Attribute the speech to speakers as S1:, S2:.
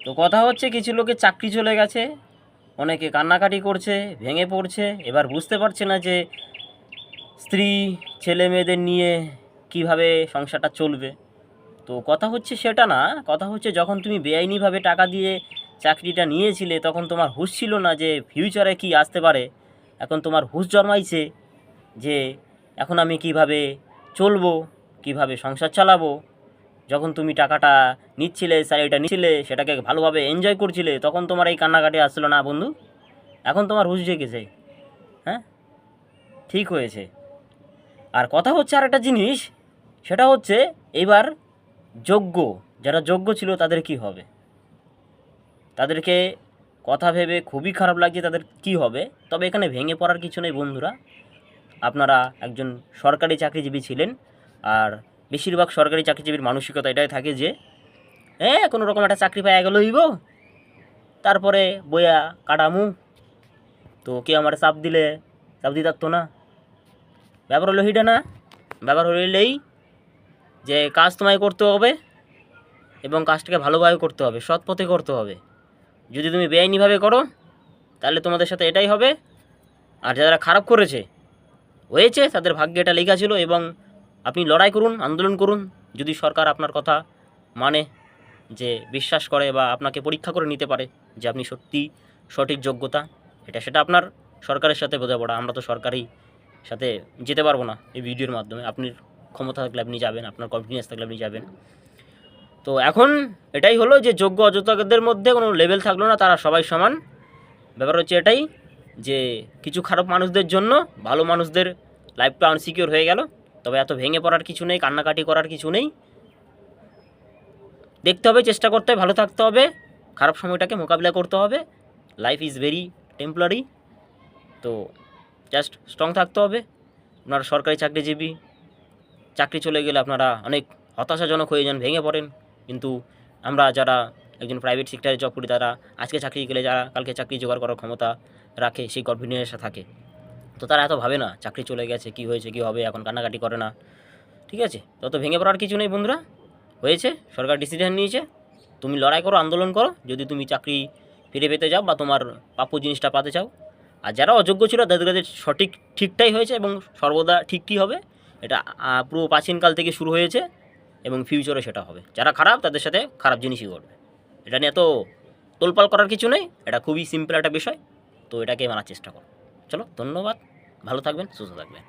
S1: তো কথা হচ্ছে কিছু লোকের চাকরি চলে গেছে, অনেকে কান্নাকাটি করছে, ভেঙে পড়ছে, এবার বুঝতে পারছে না যে স্ত্রী ছেলে মেয়েদের নিয়ে কিভাবে সংসারটা চলবে। তো কথা হচ্ছে সেটা না, কথা হচ্ছে যখন তুমি বেআইনিভাবে টাকা দিয়ে চাকরিটা নিয়েছিলে তখন তোমার হুঁশ ছিল না যে ফিউচারে কি আসতে পারে। এখন তোমার হুঁশ জন্মাইছে যে এখন আমি কিভাবে চলবো, কিভাবে সংসার চালাবো। যখন তুমি টাকাটা নিচ্ছিলে, স্যালারিটা নিচ্ছিলে, সেটাকে ভালোভাবে এনজয় করছিলে, তখন তোমার এই কান্নাকাটি আসছিল না বন্ধু। এখন তোমার হুঁশ জেগেছে। হ্যাঁ, ঠিক হয়েছে। আর কথা হচ্ছে আর একটা জিনিস, সেটা হচ্ছে এবার যোগ্য, যারা যোগ্য ছিল তাদের কি হবে, তাদেরকে কথা ভেবে খুবই খারাপ লাগছে তাদের কি হবে। তবে এখানে ভেঙে পড়ার কিছু নেই বন্ধুরা। আপনারা একজন সরকারি চাকরিজীবী ছিলেন, আর বেশিরভাগ সরকারি চাকরিজীবীর মানসিকতা এটাই থাকে যে কোনো রকম একটা চাকরি পাওয়া গেল হইব, তারপরে বইয়া কাটামু, তো কেউ আমার চাপ দিলে চাপ দিতে পারতো না। ব্যাপার হলো হিটা না, ব্যাপার হইলেই যে কাজ তোমায় করতে হবে এবং কাজটাকে ভালোভাবে করতে হবে, সৎ পথে করতে হবে। যদি তুমি বেআইনিভাবে করো তাহলে তোমাদের সাথে এটাই হবে। আর যারা খারাপ করেছে হয়েছে, তাদের ভাগ্যে এটা লেখা ছিল। এবং আপনি লড়াই করুন, আন্দোলন করুন, যদি সরকার আপনার কথা মানে, যে বিশ্বাস করে বা আপনাকে পরীক্ষা করে নিতে পারে যে আপনি সত্যি সঠিক যোগ্যতা, সেটা আপনার সরকারের সাথে বোঝাপড়া। আমরা তো সরকারি সাথে যেতে পারবো না এই ভিডিওর মাধ্যমে। আপনার ক্ষমতা থাকলে আপনি যাবেন, আপনার কনফিডেন্স থাকলে আপনি যাবেন। তো এখন এটাই হলো যে যোগ্য অযোগ্যদের মধ্যে কোনো লেভেল থাকলো না, তারা সবাই সমান। ব্যাপার হচ্ছে এটাই যে কিছু খারাপ মানুষদের জন্য ভালো মানুষদের লাইফটা আনসিকিওর হয়ে গেল। তবে এত ভেঙে পড়ার কিছু নেই, কান্নাকাটি করার কিছু নেই। দেখতে হবে, চেষ্টা করতে হবে, ভালো থাকতে হবে, খারাপ সময়টাকে মোকাবিলা করতে হবে। Life is very temporary. তো জাস্ট স্ট্রং থাকতে হবে। আপনারা সরকারি চাকরিজীবী, চাকরি চলে গেলে আপনারা অনেক হতাশাজনক হয়ে যান, ভেঙে পড়েন। কিন্তু আমরা যারা একজন প্রাইভেট সেক্টরে জব করি, তারা আজকে চাকরি গেলে যারা কালকে চাকরি জোগাড় করার ক্ষমতা রাখে, সেই কনফিডেন্সটা থাকে, তো তারা এত ভাবে না চাকরি চলে গেছে, কী হয়েছে, কী হবে, এখন কান্নাকাটি করে না। ঠিক আছে, তত ভেঙে পড়ার কিছু নেই বন্ধুরা। হয়েছে, সরকার ডিসিশন নিয়েছে, তুমি লড়াই করো, আন্দোলন করো, যদি তুমি চাকরি ফিরে পেতে যাও বা তোমার প্রাপ্য জিনিসটা পাতে চাও। আর যারা অযোগ্য ছিল তাদের কাছে সঠিক ঠিকটাই হয়েছে এবং সর্বদা ঠিকই হবে। এটা পুরো প্রাচীনকাল থেকে শুরু হয়েছে এবং ফিউচারে সেটা হবে। যারা খারাপ তাদের সাথে খারাপ জিনিসই ঘটবে। এটা নিয়ে এত তোলপাল করার কিছু নেই, এটা খুবই সিম্পল একটা বিষয়। তো এটাকে মানার চেষ্টা করো। চলো, ধন্যবাদ, ভালো থাকবেন, সুস্থ থাকবেন।